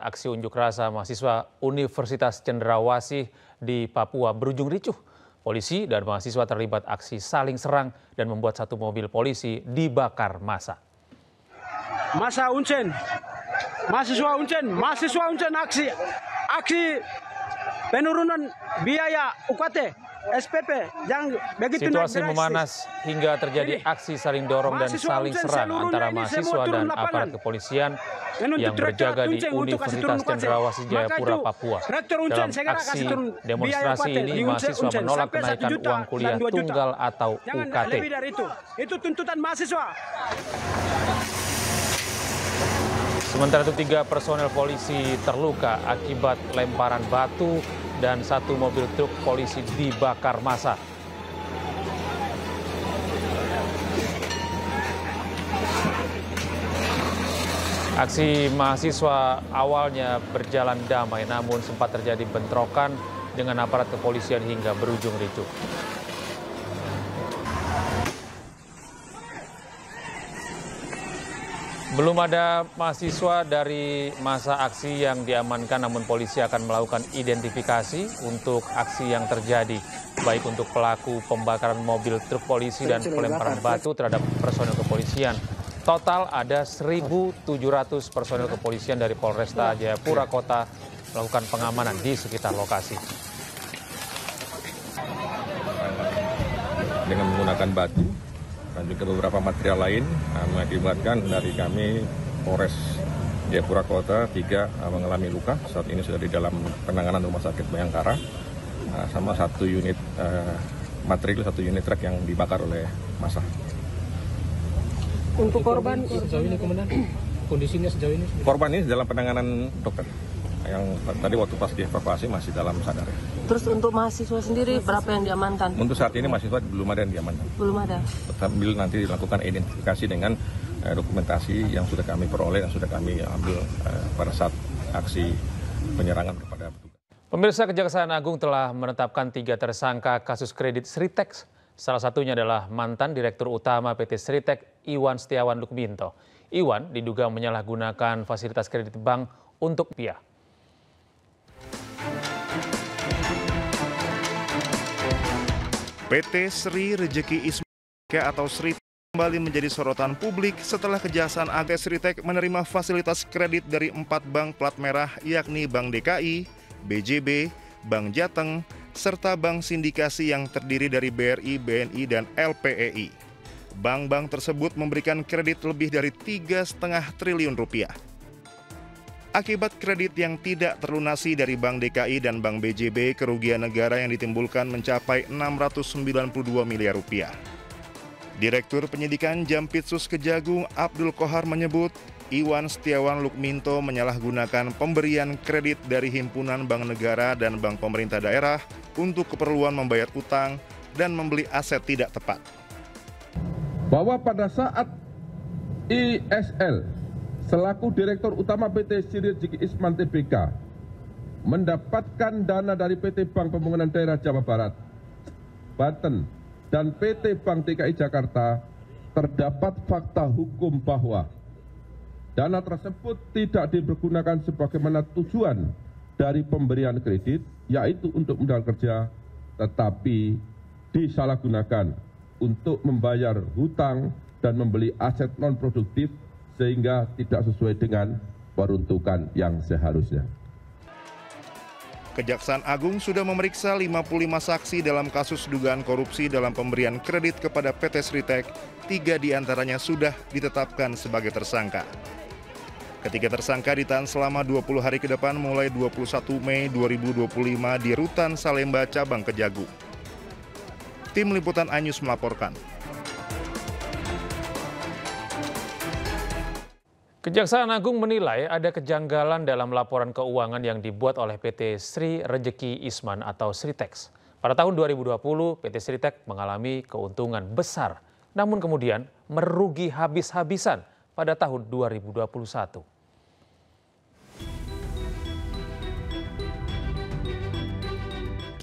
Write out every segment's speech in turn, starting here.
Aksi unjuk rasa mahasiswa Universitas Cendrawasih di Papua berujung ricuh. Polisi dan mahasiswa terlibat aksi saling serang dan membuat satu mobil polisi dibakar massa. Masa Uncen, mahasiswa Uncen aksi penurunan biaya UKT. SPP yang begitu situasi memanas hingga terjadi aksi saling dorong dan saling serang antara mahasiswa dan aparat kepolisian yang berjaga di Universitas Cendrawasih Jayapura, Papua. Dalam aksi demonstrasi ini mahasiswa menolak kenaikan uang kuliah tunggal atau UKT. Itu tuntutan mahasiswa. Sementara itu 3 personel polisi terluka akibat lemparan batu dan 1 mobil truk polisi dibakar massa. Aksi mahasiswa awalnya berjalan damai, namun sempat terjadi bentrokan dengan aparat kepolisian hingga berujung ricuh. Belum ada mahasiswa dari masa aksi yang diamankan, namun polisi akan melakukan identifikasi untuk aksi yang terjadi, baik untuk pelaku pembakaran mobil truk polisi dan pelemparan batu terhadap personel kepolisian. Total ada 1.700 personel kepolisian dari Polresta Jayapura Kota melakukan pengamanan di sekitar lokasi. Dengan menggunakan batu dan juga beberapa material lain mengakibatkan dari kami Polres Jayapura Kota 3 mengalami luka. Saat ini sudah di dalam penanganan Rumah Sakit Bayangkara, sama 1 unit material, 1 unit truk yang dibakar oleh massa. Untuk korban sejauh ini, Komandan, kondisinya sejauh ini? Korban ini dalam penanganan dokter. Yang tadi waktu pas dievakuasi masih dalam sadar. Terus untuk mahasiswa sendiri berapa yang diamankan? Untuk saat ini mahasiswa belum ada yang diamankan. Belum ada. Sambil nanti dilakukan identifikasi dengan dokumentasi yang sudah kami peroleh, yang sudah kami ambil pada saat aksi penyerangan kepada petugas. Pemirsa, Kejaksaan Agung telah menetapkan 3 tersangka kasus kredit Sritex. Salah satunya adalah mantan Direktur Utama PT Sritex, Iwan Setiawan Lukminto. Iwan diduga menyalahgunakan fasilitas kredit bank untuk rupiah. PT Sri Rejeki Isman atau Sritex kembali menjadi sorotan publik setelah Kejaksaan Agung Sritex menerima fasilitas kredit dari 4 bank plat merah, yakni Bank DKI, BJB, Bank Jateng, serta bank sindikasi yang terdiri dari BRI, BNI, dan LPEI. Bank-bank tersebut memberikan kredit lebih dari 3,5 triliun rupiah. Akibat kredit yang tidak terlunasi dari Bank DKI dan Bank BJB, kerugian negara yang ditimbulkan mencapai 692 miliar rupiah. Direktur Penyidikan Jampitsus Kejagung Abdul Kohar menyebut, Iwan Setiawan Lukminto menyalahgunakan pemberian kredit dari himpunan bank negara dan bank pemerintah daerah untuk keperluan membayar utang dan membeli aset tidak tepat. Bahwa pada saat ISL selaku Direktur Utama PT Sri Rejeki Isman Tbk mendapatkan dana dari PT Bank Pembangunan Daerah Jawa Barat, Banten, dan PT Bank DKI Jakarta, terdapat fakta hukum bahwa dana tersebut tidak dipergunakan sebagaimana tujuan dari pemberian kredit, yaitu untuk modal kerja, tetapi disalahgunakan untuk membayar hutang dan membeli aset non-produktif sehingga tidak sesuai dengan peruntukan yang seharusnya. Kejaksaan Agung sudah memeriksa 55 saksi dalam kasus dugaan korupsi dalam pemberian kredit kepada PT Sritex. 3 diantaranya sudah ditetapkan sebagai tersangka. Ketiga tersangka ditahan selama 20 hari ke depan mulai 21 Mei 2025 di Rutan Salemba Cabang Kejagung. Tim Liputan iNews melaporkan. Kejaksaan Agung menilai ada kejanggalan dalam laporan keuangan yang dibuat oleh PT Sri Rejeki Isman atau Sritex. Pada tahun 2020, PT Sritex mengalami keuntungan besar, namun kemudian merugi habis-habisan pada tahun 2021.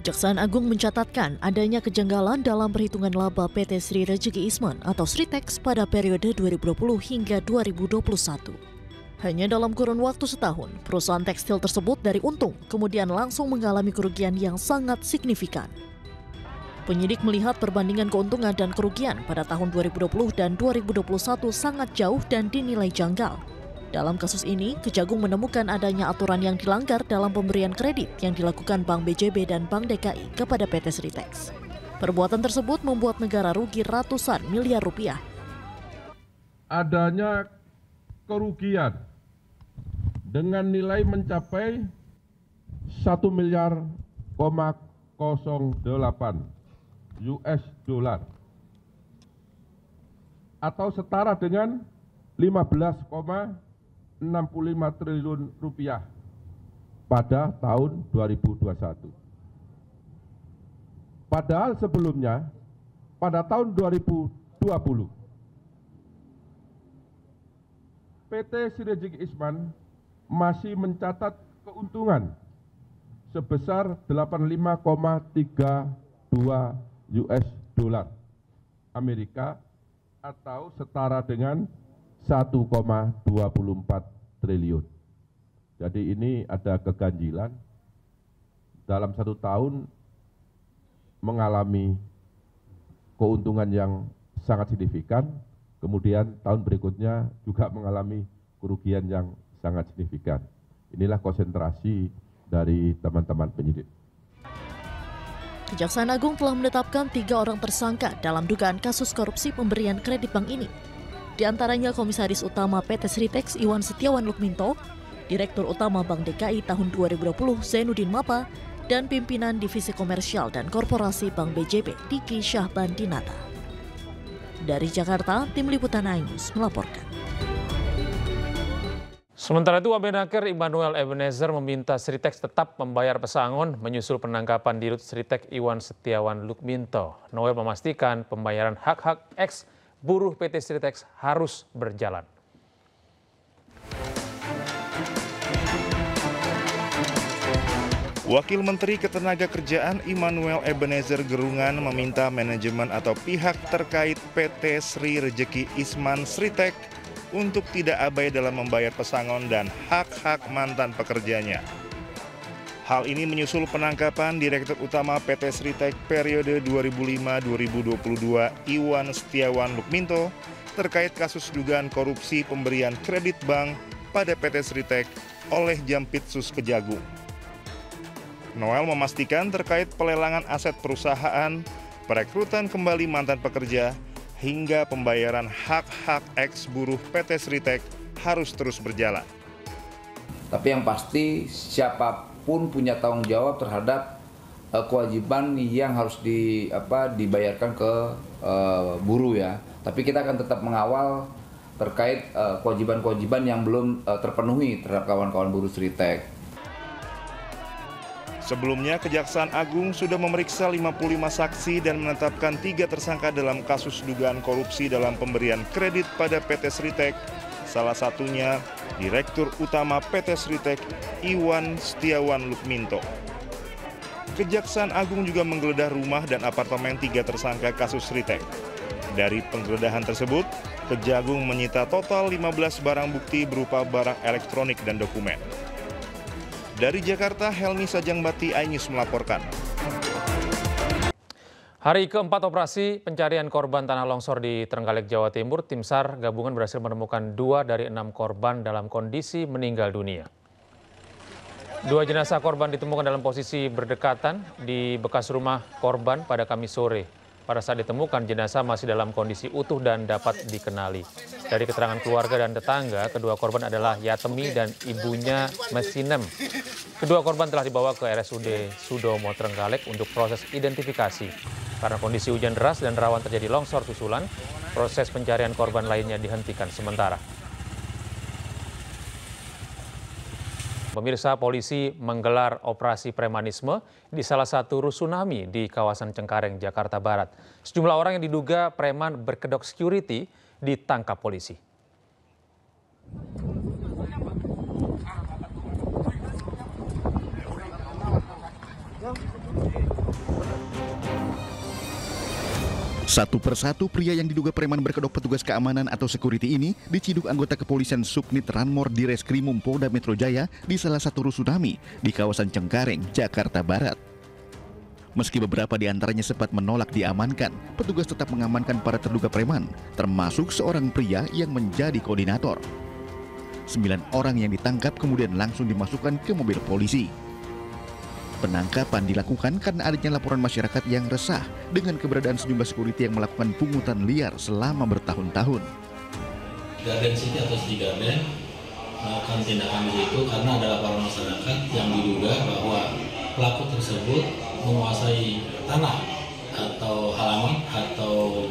Kejaksaan Agung mencatatkan adanya kejanggalan dalam perhitungan laba PT Sri Rejeki Isman atau Sritex pada periode 2020 hingga 2021. Hanya dalam kurun waktu setahun, perusahaan tekstil tersebut dari untung kemudian langsung mengalami kerugian yang sangat signifikan. Penyidik melihat perbandingan keuntungan dan kerugian pada tahun 2020 dan 2021 sangat jauh dan dinilai janggal. Dalam kasus ini, Kejagung menemukan adanya aturan yang dilanggar dalam pemberian kredit yang dilakukan Bank BJB dan Bank DKI kepada PT Sritex. Perbuatan tersebut membuat negara rugi ratusan miliar rupiah. Adanya kerugian dengan nilai mencapai 1 miliar 08 US dollar atau setara dengan 15,65 triliun rupiah pada tahun 2021. Padahal sebelumnya pada tahun 2020 PT Sriwijaya Isman masih mencatat keuntungan sebesar 85,32 US dollar Amerika atau setara dengan 1,24 triliun. Jadi ini ada keganjilan dalam satu tahun mengalami keuntungan yang sangat signifikan, kemudian tahun berikutnya juga mengalami kerugian yang sangat signifikan. Inilah konsentrasi dari teman-teman penyidik. Kejaksaan Agung telah menetapkan 3 orang tersangka dalam dugaan kasus korupsi pemberian kredit bank ini. Di antaranya Komisaris Utama PT Sritex Iwan Setiawan Lukminto, Direktur Utama Bank DKI tahun 2020 Zainuddin Mapa, dan pimpinan Divisi Komersial dan Korporasi Bank BJB Diki Syahbandinata. Dari Jakarta, Tim Liputan iNews melaporkan. Sementara itu, Wamenaker Immanuel Ebenezer meminta Sritex tetap membayar pesangon menyusul penangkapan Dirut Sritex Iwan Setiawan Lukminto. Noel memastikan pembayaran hak-hak ex buruh PT Sritex harus berjalan. Wakil Menteri Ketenagakerjaan Immanuel Ebenezer Gerungan meminta manajemen atau pihak terkait PT Sri Rejeki Isman Sritex untuk tidak abai dalam membayar pesangon dan hak-hak mantan pekerjanya. Hal ini menyusul penangkapan Direktur Utama PT Sritex periode 2005-2022 Iwan Setiawan Lukminto terkait kasus dugaan korupsi pemberian kredit bank pada PT Sritex oleh Jampitsus Kejagung. Noel memastikan terkait pelelangan aset perusahaan, perekrutan kembali mantan pekerja, hingga pembayaran hak-hak ex buruh PT Sritex harus terus berjalan. Tapi yang pasti siapapun punya tanggung jawab terhadap kewajiban yang harus dibayarkan ke buruh ya. Tapi kita akan tetap mengawal terkait kewajiban-kewajiban yang belum terpenuhi terhadap kawan-kawan buruh Sritex. Sebelumnya, Kejaksaan Agung sudah memeriksa 55 saksi dan menetapkan 3 tersangka dalam kasus dugaan korupsi dalam pemberian kredit pada PT Sritex. Salah satunya Direktur Utama PT Sritex Iwan Setiawan Lukminto. Kejaksaan Agung juga menggeledah rumah dan apartemen 3 tersangka kasus Sritex. Dari penggeledahan tersebut, Kejagung menyita total 15 barang bukti berupa barang elektronik dan dokumen. Dari Jakarta, Helmi Sajangbati, iNews melaporkan. Hari keempat operasi pencarian korban tanah longsor di Trenggalek, Jawa Timur, tim SAR gabungan berhasil menemukan 2 dari 6 korban dalam kondisi meninggal dunia. 2 jenazah korban ditemukan dalam posisi berdekatan di bekas rumah korban pada Kamis sore. Pada saat ditemukan, jenazah masih dalam kondisi utuh dan dapat dikenali. Dari keterangan keluarga dan tetangga, kedua korban adalah Yatemi dan ibunya Mesinem. Kedua korban telah dibawa ke RSUD Sudomo Trenggalek untuk proses identifikasi. Karena kondisi hujan deras dan rawan terjadi longsor susulan, proses pencarian korban lainnya dihentikan sementara. Pemirsa, polisi menggelar operasi premanisme di salah satu rusunami di kawasan Cengkareng, Jakarta Barat. Sejumlah orang yang diduga preman berkedok security ditangkap polisi. Satu persatu pria yang diduga preman berkedok petugas keamanan atau security ini diciduk anggota kepolisian Subnit Ranmor di Reskrimum Polda Metro Jaya di salah satu rusunami di kawasan Cengkareng, Jakarta Barat. Meski beberapa di antaranya sempat menolak diamankan, petugas tetap mengamankan para terduga preman, termasuk seorang pria yang menjadi koordinator. 9 orang yang ditangkap kemudian langsung dimasukkan ke mobil polisi. Penangkapan dilakukan karena adanya laporan masyarakat yang resah dengan keberadaan sejumlah security yang melakukan pungutan liar selama bertahun-tahun. Garden City atau City Garden melakukan tindakan itu karena ada laporan masyarakat yang diduga bahwa pelaku tersebut menguasai tanah atau halaman atau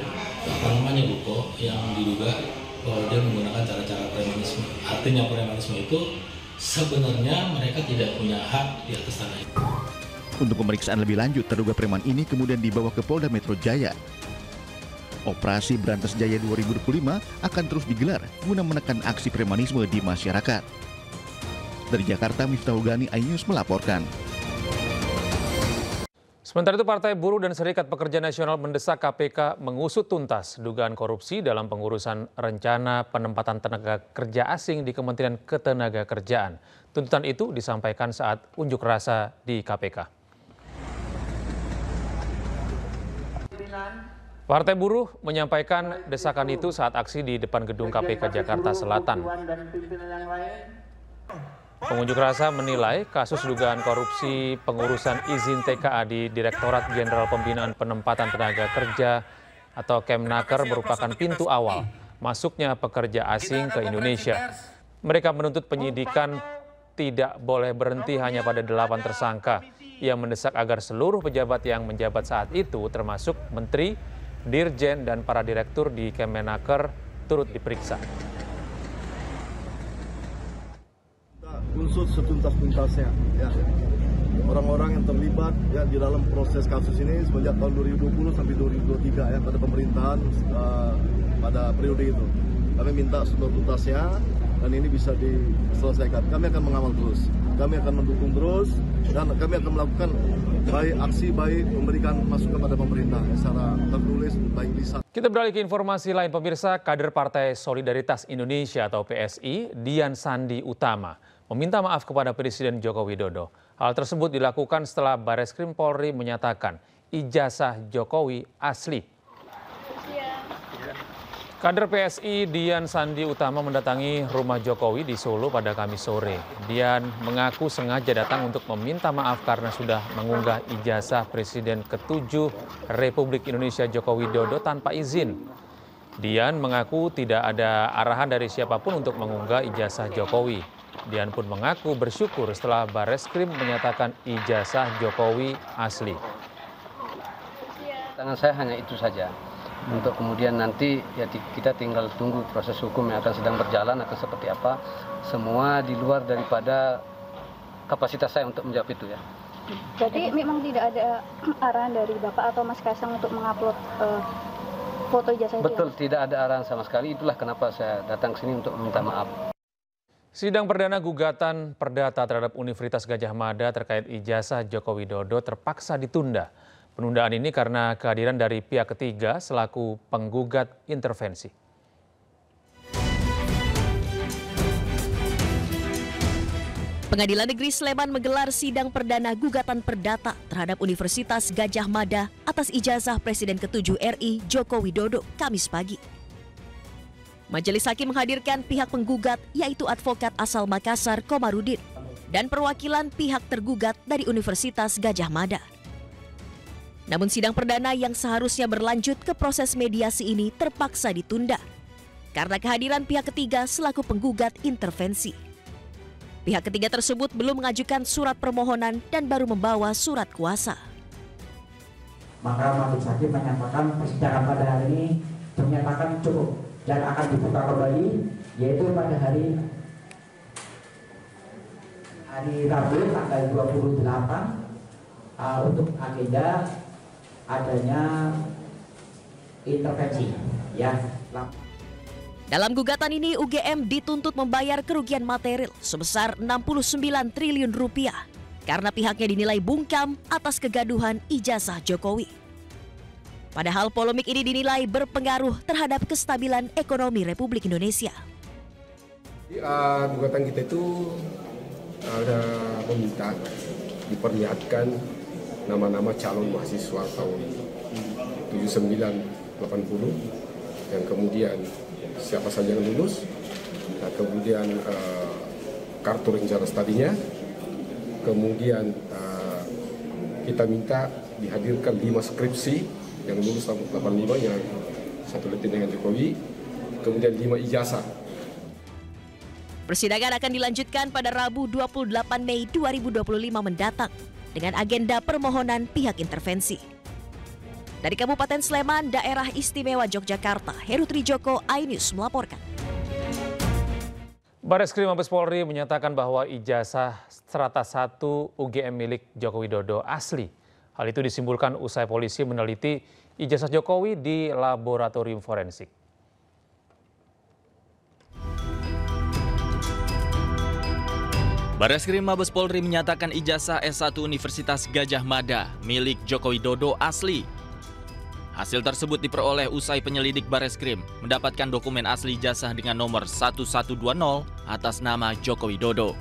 ruko yang diduga bahwa dia menggunakan cara-cara premanisme. Artinya premanisme itu sebenarnya mereka tidak punya hak di atas tanah itu. Untuk pemeriksaan lebih lanjut, terduga preman ini kemudian dibawa ke Polda Metro Jaya. Operasi Berantas Jaya 2025 akan terus digelar guna menekan aksi premanisme di masyarakat. Dari Jakarta, Miftahul Gani, iNews melaporkan. Sementara itu, Partai Buruh dan Serikat Pekerja Nasional mendesak KPK mengusut tuntas dugaan korupsi dalam pengurusan rencana penempatan tenaga kerja asing di Kementerian Ketenagakerjaan. Tuntutan itu disampaikan saat unjuk rasa di KPK. Partai Buruh menyampaikan desakan itu saat aksi di depan gedung KPK Jakarta Selatan. Pengunjuk rasa menilai kasus dugaan korupsi pengurusan izin TKA di Direktorat Jenderal Pembinaan Penempatan Tenaga Kerja atau Kemnaker merupakan pintu awal masuknya pekerja asing ke Indonesia. Mereka menuntut penyidikan tidak boleh berhenti hanya pada 8 tersangka. Ia mendesak agar seluruh pejabat yang menjabat saat itu termasuk menteri, dirjen, dan para direktur di Kemenaker turut diperiksa. Usut setuntas-tuntasnya, ya. Orang-orang yang terlibat ya di dalam proses kasus ini semenjak tahun 2020 sampai 2023 ya pada pemerintahan pada periode itu. Kami minta setuntasnya dan ini bisa diselesaikan. Kami akan mengawal terus, kami akan mendukung terus, dan kami akan melakukan baik aksi baik memberikan masukan pada pemerintah secara tertulis baik lisan. Kita beralih ke informasi lain, pemirsa. Kader Partai Solidaritas Indonesia atau PSI, Dian Sandi Utama, meminta maaf kepada Presiden Joko Widodo. Hal tersebut dilakukan setelah Bareskrim Polri menyatakan ijazah Jokowi asli. Kader PSI Dian Sandi Utama mendatangi rumah Jokowi di Solo pada Kamis sore. Dian mengaku sengaja datang untuk meminta maaf karena sudah mengunggah ijazah Presiden ke-7 Republik Indonesia Joko Widodo tanpa izin. Dian mengaku tidak ada arahan dari siapapun untuk mengunggah ijazah Jokowi. Dian pun mengaku bersyukur setelah Bareskrim menyatakan ijazah Jokowi asli. Tangan saya hanya itu saja. Untuk kemudian nanti ya kita tinggal tunggu proses hukum yang akan sedang berjalan akan seperti apa. Semua di luar daripada kapasitas saya untuk menjawab itu ya. Jadi memang tidak ada arahan dari Bapak atau Mas Kaisang untuk mengupload foto ijazah itu? Betul, tidak ada arahan sama sekali. Itulah kenapa saya datang ke sini untuk meminta maaf. Sidang perdana gugatan perdata terhadap Universitas Gadjah Mada terkait ijazah Joko Widodo terpaksa ditunda. Penundaan ini karena kehadiran dari pihak ketiga selaku penggugat intervensi. Pengadilan Negeri Sleman menggelar sidang perdana gugatan perdata terhadap Universitas Gadjah Mada atas ijazah Presiden ke-7 RI Joko Widodo Kamis pagi. Majelis Hakim menghadirkan pihak penggugat yaitu advokat asal Makassar Komarudin dan perwakilan pihak tergugat dari Universitas Gadjah Mada. Namun sidang perdana yang seharusnya berlanjut ke proses mediasi ini terpaksa ditunda karena kehadiran pihak ketiga selaku penggugat intervensi. Pihak ketiga tersebut belum mengajukan surat permohonan dan baru membawa surat kuasa. Maka majelis hakim menyatakan persidangan pada hari ini menyatakan cukup dan akan dibuka kembali yaitu pada hari Rabu tanggal 28 untuk agenda adanya intervensi ya. Dalam gugatan ini UGM dituntut membayar kerugian material sebesar 69 triliun rupiah karena pihaknya dinilai bungkam atas kegaduhan ijazah Jokowi. Padahal polemik ini dinilai berpengaruh terhadap kestabilan ekonomi Republik Indonesia. Gugatan kita itu ada meminta diperlihatkan nama-nama calon mahasiswa tahun 79-80 yang kemudian siapa saja yang lulus, dan kemudian kartu rencana studinya, kemudian kita minta dihadirkan 5 skripsi yang lulus tahun 85 yang satu letih dengan Jokowi, kemudian 5 ijazah. Persidangan akan dilanjutkan pada Rabu 28 Mei 2025 mendatang dengan agenda permohonan pihak intervensi. Dari Kabupaten Sleman, Daerah Istimewa Yogyakarta, Heru Trijoko, iNews melaporkan. Bareskrim Mabes Polri menyatakan bahwa ijazah strata 1 UGM milik Joko Widodo asli. Hal itu disimpulkan usai polisi meneliti ijazah Jokowi di laboratorium forensik. Bareskrim Mabes Polri menyatakan ijazah S1 Universitas Gadjah Mada milik Joko Widodo asli. Hasil tersebut diperoleh usai penyelidik Bareskrim mendapatkan dokumen asli ijazah dengan nomor 1120 atas nama Joko Widodo.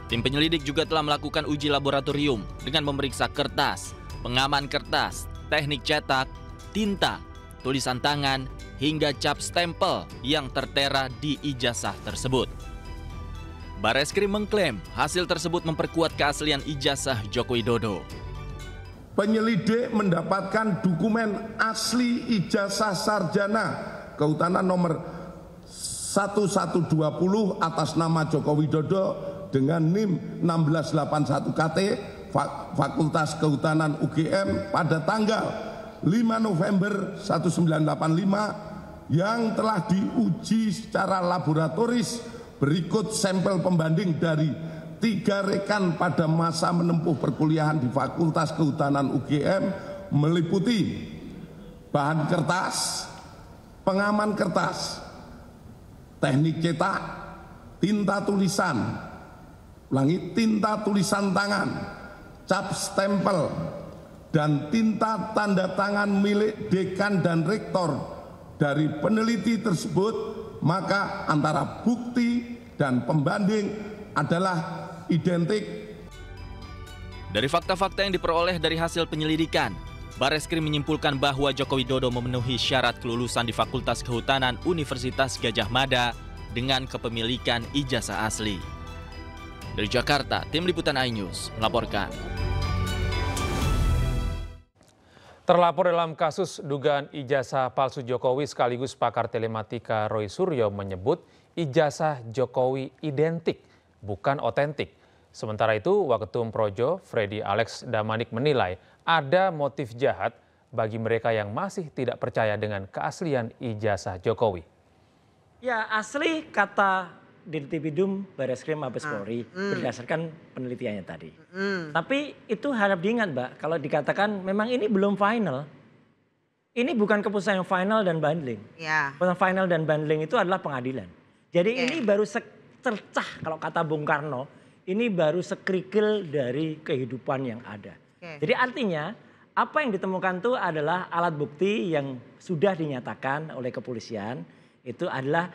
Tim penyelidik juga telah melakukan uji laboratorium dengan memeriksa kertas, pengaman kertas, teknik cetak, tinta, tulisan tangan, hingga cap stempel yang tertera di ijazah tersebut. Bareskrim mengklaim hasil tersebut memperkuat keaslian ijazah Joko Widodo. Penyelidik mendapatkan dokumen asli ijazah sarjana kehutanan nomor 1120 atas nama Joko Widodo dengan NIM 1681 KT Fakultas Kehutanan UGM pada tanggal 5 November 1985 yang telah diuji secara laboratoris berikut sampel pembanding dari 3 rekan pada masa menempuh perkuliahan di Fakultas Kehutanan UGM meliputi bahan kertas, pengaman kertas, teknik cetak, tinta tulisan, tinta tulisan tangan, cap stempel, dan tinta tanda tangan milik dekan dan rektor. Dari peneliti tersebut, maka antara bukti dan pembanding adalah identik. Dari fakta-fakta yang diperoleh dari hasil penyelidikan, Bareskrim menyimpulkan bahwa Joko Widodo memenuhi syarat kelulusan di Fakultas Kehutanan Universitas Gadjah Mada dengan kepemilikan ijazah asli. Dari Jakarta, Tim Liputan iNews melaporkan. Terlapor dalam kasus dugaan ijazah palsu Jokowi sekaligus pakar telematika Roy Suryo menyebut ijazah Jokowi identik, bukan otentik. Sementara itu, Waketum Projo, Freddy Alex Damanik menilai ada motif jahat bagi mereka yang masih tidak percaya dengan keaslian ijazah Jokowi. Ya, asli kata Dirtipidum Bareskrim Mabes Polri berdasarkan penelitiannya tadi. Tapi itu harap diingat, Mbak, kalau dikatakan memang ini belum final. Ini bukan keputusan yang final dan bundling. Keputusan final dan bundling itu adalah pengadilan. Jadi ini baru secercah, kalau kata Bung Karno, ini baru sekerikil dari kehidupan yang ada. Jadi artinya apa yang ditemukan itu adalah alat bukti yang sudah dinyatakan oleh kepolisian itu adalah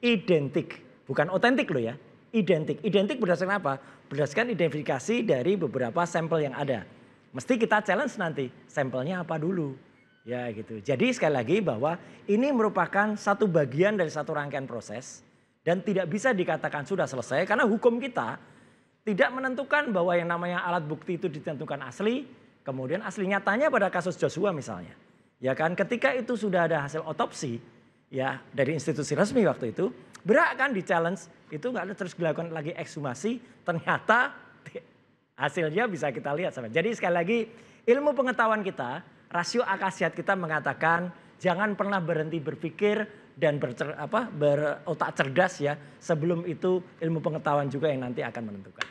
identik. Bukan otentik loh ya, identik. Identik berdasarkan apa? Berdasarkan identifikasi dari beberapa sampel yang ada. Mesti kita challenge nanti, sampelnya apa dulu. Ya gitu. Jadi sekali lagi bahwa ini merupakan satu bagian dari satu rangkaian proses. Dan tidak bisa dikatakan sudah selesai karena hukum kita tidak menentukan bahwa yang namanya alat bukti itu ditentukan asli. Kemudian asli nyatanya pada kasus Joshua misalnya. Ya kan, ketika itu sudah ada hasil otopsi ya dari institusi resmi waktu itu. Berak kan di challenge, itu nggak ada terus dilakukan lagi ekshumasi, ternyata hasilnya bisa kita lihat. Jadi sekali lagi ilmu pengetahuan kita, rasio akal-sehat kita mengatakan jangan pernah berhenti berpikir dan berotak cerdas ya sebelum itu ilmu pengetahuan juga yang nanti akan menentukan.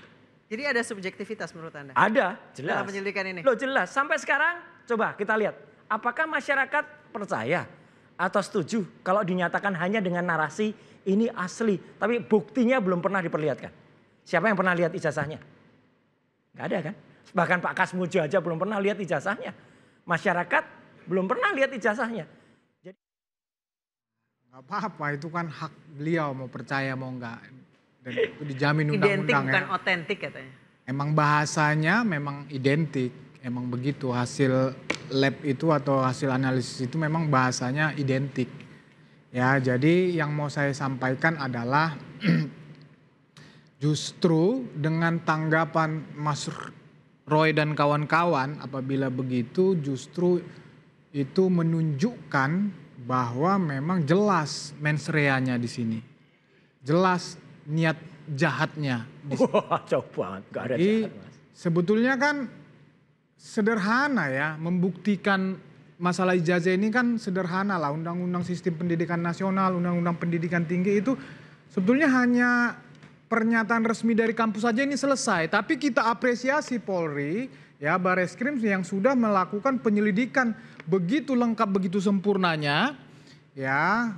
Jadi ada subjektivitas menurut Anda? Ada, jelas. Dalam penyelidikan ini? Loh jelas, sampai sekarang coba kita lihat apakah masyarakat percaya atau setuju kalau dinyatakan hanya dengan narasi ini asli, tapi buktinya belum pernah diperlihatkan. Siapa yang pernah lihat ijazahnya? Nggak ada kan? Bahkan Pak Kasmujo aja belum pernah lihat ijazahnya. Masyarakat belum pernah lihat ijazahnya. Nggak apa-apa, itu kan hak beliau mau percaya mau enggak. Dan itu dijamin undang-undang Identik ya. bukan otentik katanya. Emang bahasanya memang identik, emang begitu hasil lab itu atau hasil analisis itu memang bahasanya identik. Ya, jadi yang mau saya sampaikan adalah justru dengan tanggapan Mas Roy dan kawan-kawan apabila begitu justru itu menunjukkan bahwa memang jelas mens rea-nya di sini. Jelas niat jahatnya. Wah, jauh banget, gak ada jahat, Mas. Sebetulnya kan sederhana ya, membuktikan masalah ijazah ini kan sederhana lah. Undang-undang sistem pendidikan nasional, undang-undang pendidikan tinggi itu sebetulnya hanya pernyataan resmi dari kampus saja ini selesai. Tapi kita apresiasi Polri, ya Bareskrim yang sudah melakukan penyelidikan begitu lengkap, begitu sempurnanya, ya.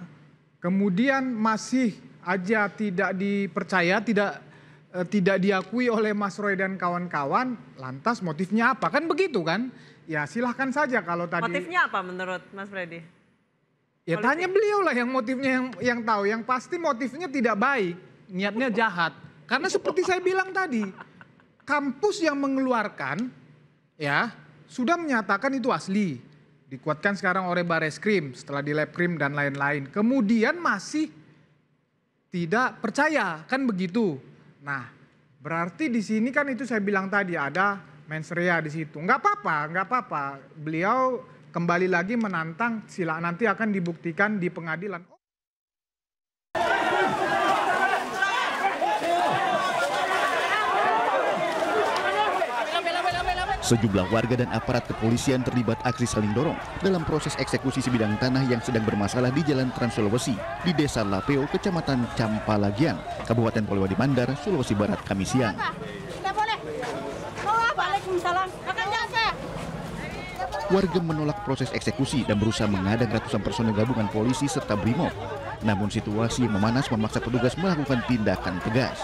Kemudian masih aja tidak dipercaya, tidak diakui oleh Mas Roy dan kawan-kawan, lantas motifnya apa? Kan begitu kan? Ya silahkan saja kalau tadi. Motifnya apa menurut Mas Freddy? Ya tanya beliau lah yang motifnya yang tahu. Yang pasti motifnya tidak baik, niatnya jahat. Karena seperti saya bilang tadi, kampus yang mengeluarkan ya sudah menyatakan itu asli. Dikuatkan sekarang oleh Bareskrim setelah di Labkrim dan lain-lain. Kemudian masih tidak percaya, kan begitu. Nah, berarti di sini kan itu saya bilang tadi ada mens rea di situ. Enggak apa-apa. Beliau kembali lagi menantang, sila nanti akan dibuktikan di pengadilan. Sejumlah warga dan aparat kepolisian terlibat aksi saling dorong dalam proses eksekusi sebidang tanah yang sedang bermasalah di Jalan Trans Sulawesi di Desa Lapeo, Kecamatan Campalagian, Kabupaten Polewali Mandar, Sulawesi Barat, Kamis siang. Warga menolak proses eksekusi dan berusaha mengadang ratusan personel gabungan polisi serta BRIMOB. Namun situasi yang memanas memaksa petugas melakukan tindakan tegas.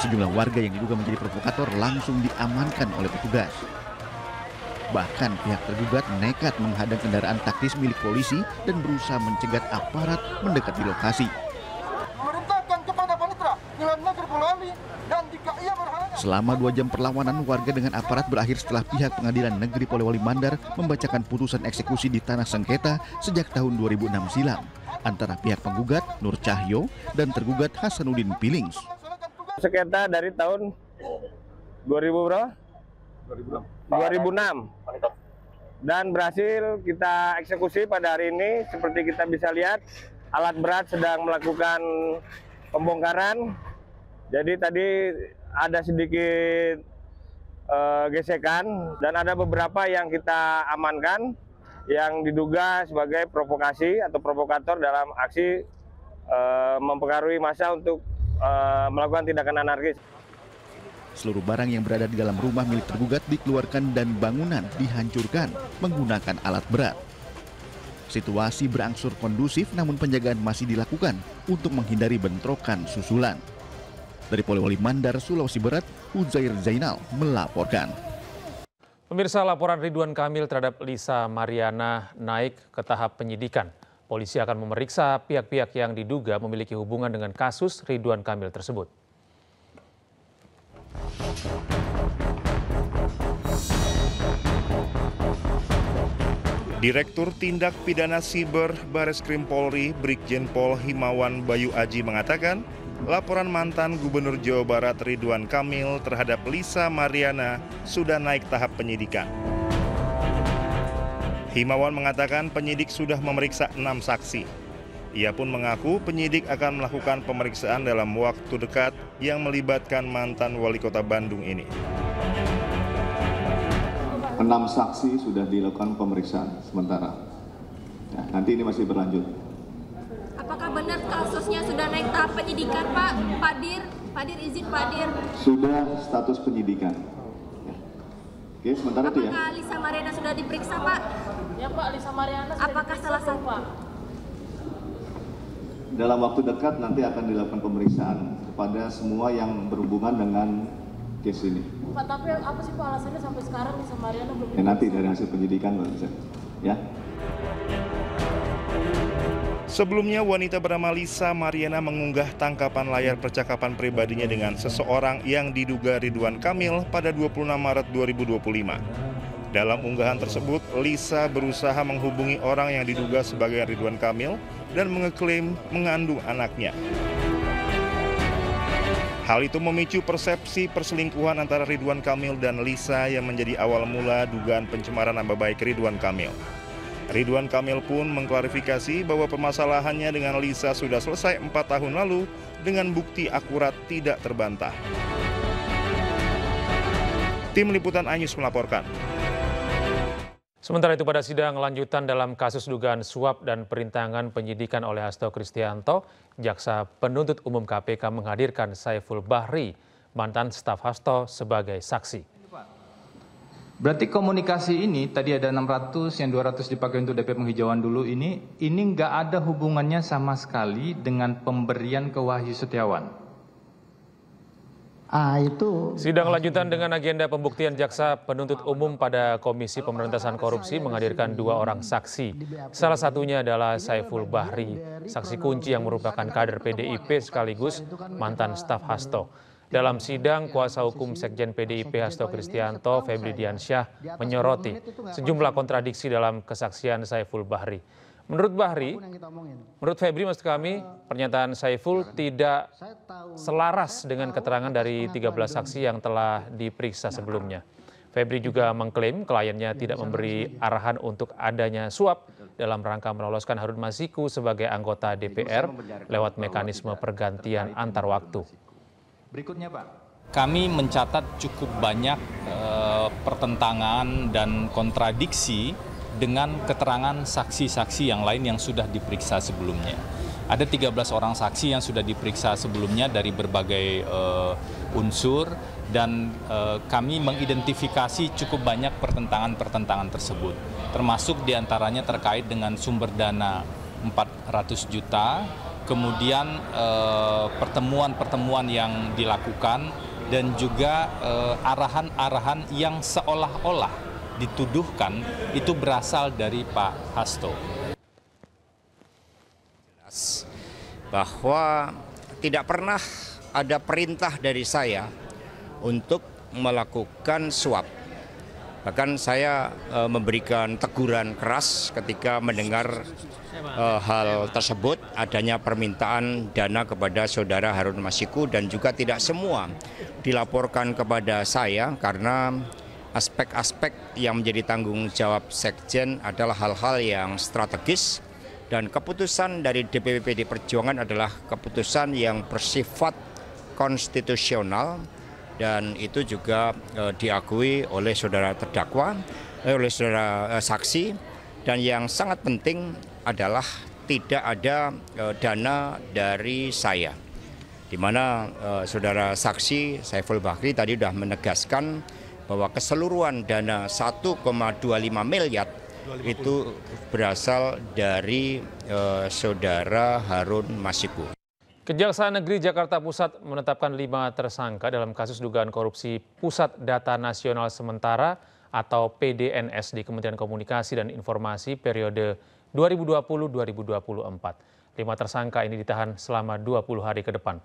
Sejumlah warga yang diduga menjadi provokator langsung diamankan oleh petugas. Bahkan pihak tergugat nekat menghadang kendaraan taktis milik polisi dan berusaha mencegat aparat mendekat di lokasi. Selama 2 jam perlawanan, warga dengan aparat berakhir setelah pihak Pengadilan Negeri Polewali Mandar membacakan putusan eksekusi di tanah sengketa sejak tahun 2006 silam antara pihak penggugat Nur Cahyo dan tergugat Hasanuddin Pilings. Sengketa dari tahun 2006 dan berhasil kita eksekusi pada hari ini. Seperti kita bisa lihat, alat berat sedang melakukan pembongkaran. Jadi tadi ada sedikit gesekan dan ada beberapa yang kita amankan yang diduga sebagai provokasi atau provokator dalam aksi mempengaruhi massa untuk melakukan tindakan anarkis. Seluruh barang yang berada di dalam rumah milik tergugat dikeluarkan dan bangunan dihancurkan menggunakan alat berat. Situasi berangsur kondusif namun penjagaan masih dilakukan untuk menghindari bentrokan susulan. Dari Polewali Mandar, Sulawesi Barat, Uzair Zainal melaporkan. Pemirsa, laporan Ridwan Kamil terhadap Lisa Mariana naik ke tahap penyidikan. Polisi akan memeriksa pihak-pihak yang diduga memiliki hubungan dengan kasus Ridwan Kamil tersebut. Direktur Tindak Pidana Siber Bareskrim Polri, Brigjen Pol Himawan Bayu Aji mengatakan, laporan mantan Gubernur Jawa Barat Ridwan Kamil terhadap Lisa Mariana sudah naik tahap penyidikan. Himawan mengatakan penyidik sudah memeriksa 6 saksi. Ia pun mengaku penyidik akan melakukan pemeriksaan dalam waktu dekat yang melibatkan mantan wali kota Bandung ini. 6 saksi sudah dilakukan pemeriksaan sementara. Ya, nanti ini masih berlanjut. Apakah benar kasusnya sudah naik tahap penyidikan, Pak? Padir izin Padir. Sudah status penyidikan. Ya. Oke, sementara itu ya. Apakah Lisa Mariana sudah diperiksa, Pak? Ya Pak, Lisa Mariana sudah apakah diperiksa, salah satu? Pak? Dalam waktu dekat nanti akan dilakukan pemeriksaan kepada semua yang berhubungan dengan case ini. Pak, tapi apa sih Pak alasannya sampai sekarang Lisa Mariana belum? Ya, nanti dari hasil penyidikan Pak bisa. Ya. Sebelumnya, wanita bernama Lisa Mariana mengunggah tangkapan layar percakapan pribadinya dengan seseorang yang diduga Ridwan Kamil pada 26 Maret 2025. Dalam unggahan tersebut, Lisa berusaha menghubungi orang yang diduga sebagai Ridwan Kamil dan mengeklaim mengandung anaknya. Hal itu memicu persepsi perselingkuhan antara Ridwan Kamil dan Lisa yang menjadi awal mula dugaan pencemaran nama baik Ridwan Kamil. Ridwan Kamil pun mengklarifikasi bahwa permasalahannya dengan Lisa sudah selesai 4 tahun lalu dengan bukti akurat tidak terbantah. Tim Liputan iNews melaporkan. Sementara itu pada sidang lanjutan dalam kasus dugaan suap dan perintangan penyidikan oleh Hasto Kristianto, Jaksa Penuntut Umum KPK menghadirkan Saiful Bahri, mantan staf Hasto, sebagai saksi. Berarti komunikasi ini tadi ada 600, yang 200 dipakai untuk DP penghijauan dulu ini nggak ada hubungannya sama sekali dengan pemberian ke Wahyu Setiawan. Itu. Sidang lanjutan dengan agenda pembuktian Jaksa Penuntut Umum pada Komisi Pemberantasan Korupsi menghadirkan 2 orang saksi. Salah satunya adalah Saiful Bahri, saksi kunci yang merupakan kader PDIP sekaligus mantan staf Hasto. Dalam sidang, kuasa hukum Sekjen PDIP Hasto Kristianto, Febri Diansyah, menyoroti sejumlah kontradiksi dalam kesaksian Saiful Bahri. Menurut Febri, maksud kami, pernyataan Saiful tidak selaras dengan keterangan dari 13 saksi yang telah diperiksa sebelumnya. Febri juga mengklaim kliennya tidak memberi arahan untuk adanya suap dalam rangka meloloskan Harun Masiku sebagai anggota DPR lewat mekanisme pergantian antar waktu. Berikutnya Pak. Kami mencatat cukup banyak pertentangan dan kontradiksi dengan keterangan saksi-saksi yang lain yang sudah diperiksa sebelumnya. Ada 13 orang saksi yang sudah diperiksa sebelumnya dari berbagai unsur dan kami mengidentifikasi cukup banyak pertentangan-pertentangan tersebut. Termasuk diantaranya terkait dengan sumber dana 400 juta, kemudian pertemuan-pertemuan yang dilakukan dan juga arahan-arahan yang seolah-olah dituduhkan itu berasal dari Pak Hasto. Bahwa tidak pernah ada perintah dari saya untuk melakukan suap. Bahkan saya memberikan teguran keras ketika mendengar hal tersebut, adanya permintaan dana kepada saudara Harun Masiku, dan juga tidak semua dilaporkan kepada saya karena aspek-aspek yang menjadi tanggung jawab Sekjen adalah hal-hal yang strategis, dan keputusan dari DPP PD Perjuangan adalah keputusan yang bersifat konstitusional, dan itu juga diakui oleh saudara terdakwa, oleh saudara saksi, dan yang sangat penting adalah tidak ada dana dari saya, di mana saudara saksi Saiful Bahri tadi sudah menegaskan bahwa keseluruhan dana 1,25 miliar itu berasal dari saudara Harun Masiku. Kejaksaan Negeri Jakarta Pusat menetapkan 5 tersangka dalam kasus dugaan korupsi Pusat Data Nasional Sementara atau PDNS di Kementerian Komunikasi dan Informasi periode 2020-2024. 5 tersangka ini ditahan selama 20 hari ke depan.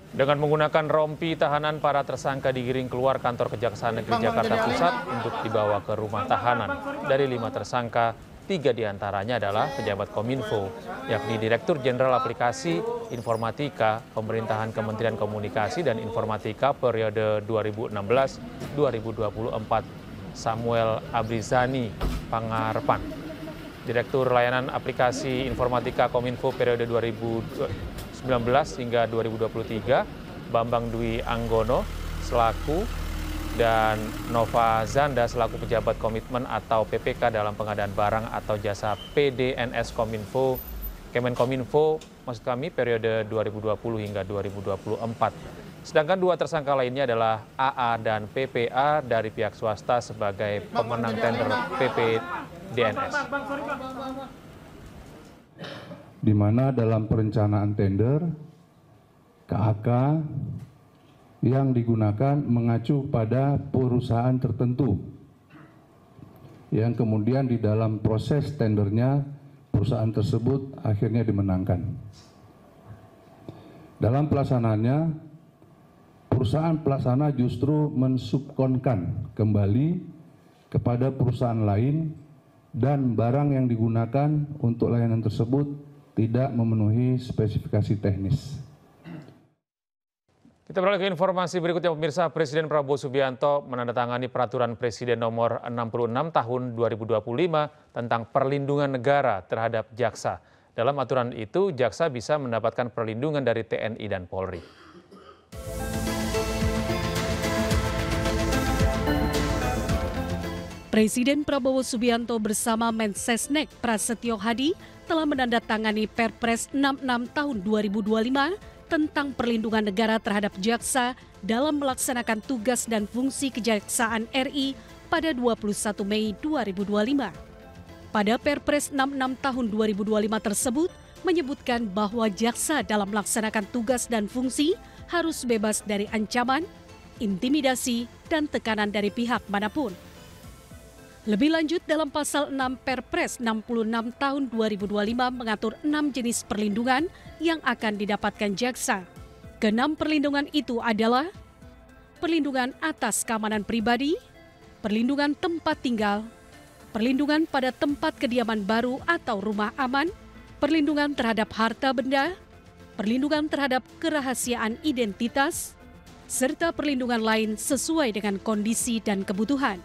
Dengan menggunakan rompi tahanan, para tersangka digiring keluar kantor Kejaksaan Negeri Jakarta Pusat untuk dibawa ke rumah tahanan. Dari 5 tersangka, 3 diantaranya adalah pejabat Kominfo, yakni Direktur Jenderal Aplikasi Informatika Pemerintahan Kementerian Komunikasi dan Informatika periode 2016-2024, Samuel Abrizani Pangarpan. Direktur Layanan Aplikasi Informatika Kominfo periode 2019 hingga 2023, Bambang Dwi Anggono selaku dan Nova Zanda selaku pejabat komitmen atau PPK dalam pengadaan barang atau jasa PDNS Kominfo, Kemenkominfo, maksud kami periode 2020 hingga 2024. Sedangkan 2 tersangka lainnya adalah AA dan PPA dari pihak swasta sebagai pemenang tender PPDNS. Di mana dalam perencanaan tender, KAK yang digunakan mengacu pada perusahaan tertentu yang kemudian di dalam proses tendernya perusahaan tersebut akhirnya dimenangkan. Dalam pelaksanaannya, perusahaan pelaksana justru mensubkonkan kembali kepada perusahaan lain dan barang yang digunakan untuk layanan tersebut tidak memenuhi spesifikasi teknis. Kita beralih ke informasi berikutnya, pemirsa. Presiden Prabowo Subianto menandatangani Peraturan Presiden Nomor 66 Tahun 2025 tentang perlindungan negara terhadap jaksa. Dalam aturan itu, jaksa bisa mendapatkan perlindungan dari TNI dan Polri. Presiden Prabowo Subianto bersama Mensesnek Prasetyo Hadi telah menandatangani Perpres 66 Tahun 2025 tentang perlindungan negara terhadap jaksa dalam melaksanakan tugas dan fungsi Kejaksaan RI pada 21 Mei 2025. Pada Perpres 66 Tahun 2025 tersebut menyebutkan bahwa jaksa dalam melaksanakan tugas dan fungsi harus bebas dari ancaman, intimidasi, dan tekanan dari pihak manapun. Lebih lanjut, dalam pasal 6 Perpres 66 tahun 2025 mengatur 6 jenis perlindungan yang akan didapatkan jaksa. Keenam perlindungan itu adalah perlindungan atas keamanan pribadi, perlindungan tempat tinggal, perlindungan pada tempat kediaman baru atau rumah aman, perlindungan terhadap harta benda, perlindungan terhadap kerahasiaan identitas, serta perlindungan lain sesuai dengan kondisi dan kebutuhan.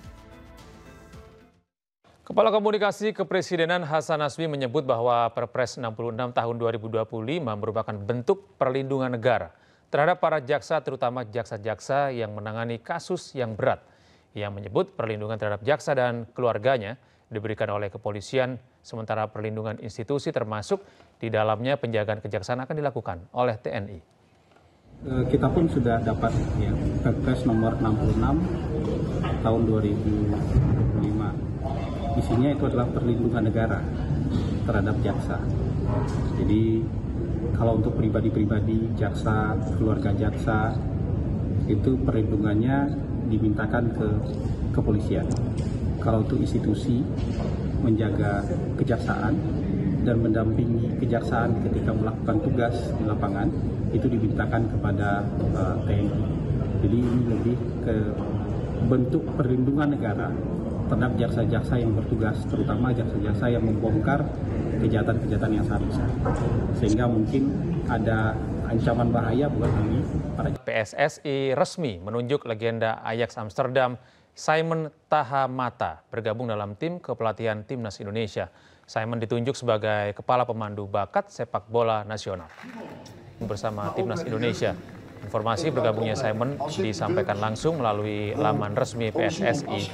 Kepala Komunikasi Kepresidenan Hasan Nasbi menyebut bahwa Perpres 66 tahun 2025 merupakan bentuk perlindungan negara terhadap para jaksa, terutama jaksa-jaksa yang menangani kasus yang berat. Ia menyebut perlindungan terhadap jaksa dan keluarganya diberikan oleh kepolisian, sementara perlindungan institusi termasuk di dalamnya penjagaan kejaksaan akan dilakukan oleh TNI. Kita pun sudah dapat Perpres nomor 66 tahun 2005. Isinya itu adalah perlindungan negara terhadap jaksa. Jadi kalau untuk pribadi-pribadi jaksa, keluarga jaksa, itu perlindungannya dimintakan ke kepolisian. Kalau untuk institusi menjaga kejaksaan dan mendampingi kejaksaan ketika melakukan tugas di lapangan, itu dimintakan kepada TNI. Jadi ini lebih ke bentuk perlindungan negara terhadap jaksa-jaksa yang bertugas, terutama jaksa-jaksa yang membongkar kejahatan-kejahatan yang sangat besar. Sehingga mungkin ada ancaman bahaya buat kami. PSSI resmi menunjuk legenda Ajax Amsterdam Simon Tahamata bergabung dalam tim kepelatihan Timnas Indonesia. Simon ditunjuk sebagai kepala pemandu bakat sepak bola nasional bersama Timnas Indonesia. Informasi bergabungnya Simon disampaikan langsung melalui laman resmi PSSI.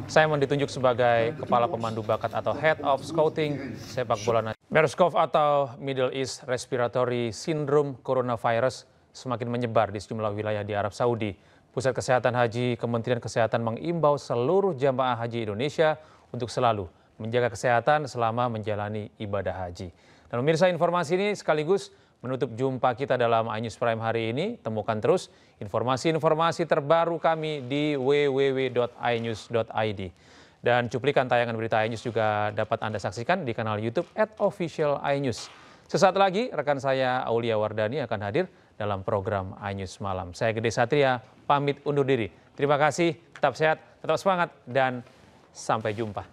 Simon ditunjuk sebagai Kepala Pemandu Bakat atau Head of Scouting Sepak Bola Nasional. MERS-CoV atau Middle East Respiratory Syndrome Coronavirus semakin menyebar di sejumlah wilayah di Arab Saudi. Pusat Kesehatan Haji Kementerian Kesehatan mengimbau seluruh jamaah haji Indonesia untuk selalu menjaga kesehatan selama menjalani ibadah haji. Dan pemirsa, informasi ini sekaligus menutup jumpa kita dalam iNews Prime hari ini. Temukan terus informasi-informasi terbaru kami di www.inews.id. Dan cuplikan tayangan berita iNews juga dapat Anda saksikan di kanal YouTube @officialinews. Sesaat lagi rekan saya Aulia Wardani akan hadir dalam program iNews Malam. Saya Gede Satria, pamit undur diri. Terima kasih, tetap sehat, tetap semangat, dan sampai jumpa.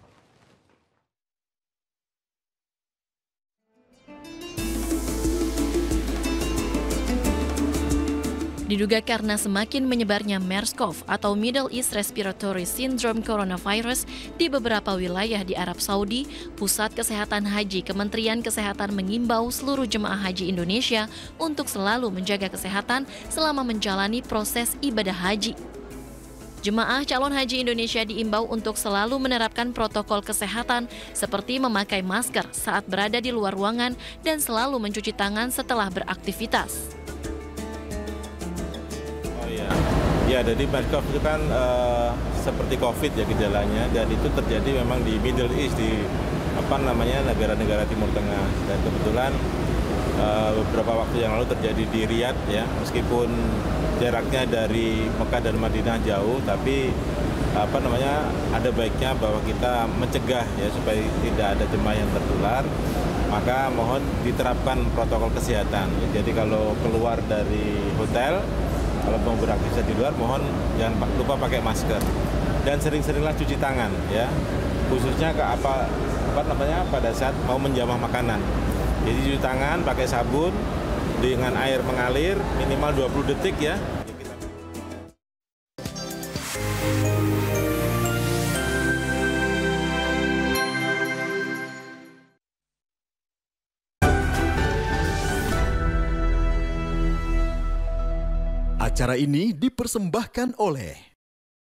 Diduga karena semakin menyebarnya MERS-CoV atau Middle East Respiratory Syndrome Coronavirus di beberapa wilayah di Arab Saudi, Pusat Kesehatan Haji Kementerian Kesehatan mengimbau seluruh jemaah haji Indonesia untuk selalu menjaga kesehatan selama menjalani proses ibadah haji. Jemaah calon haji Indonesia diimbau untuk selalu menerapkan protokol kesehatan seperti memakai masker saat berada di luar ruangan dan selalu mencuci tangan setelah beraktivitas. Ya, jadi MERS-CoV itu kan seperti COVID ya gejalanya, dan itu terjadi memang di Middle East, di negara-negara Timur Tengah. Dan kebetulan beberapa waktu yang lalu terjadi di Riyadh ya, meskipun jaraknya dari Mekah dan Madinah jauh, tapi ada baiknya bahwa kita mencegah ya supaya tidak ada jemaah yang tertular, maka mohon diterapkan protokol kesehatan. Jadi kalau keluar dari hotel, kalau mau beraktivitas di luar, mohon jangan lupa pakai masker dan sering-seringlah cuci tangan ya, khususnya pada saat mau menjamah makanan. Jadi cuci tangan pakai sabun dengan air mengalir minimal 20 detik ya. Acara ini dipersembahkan oleh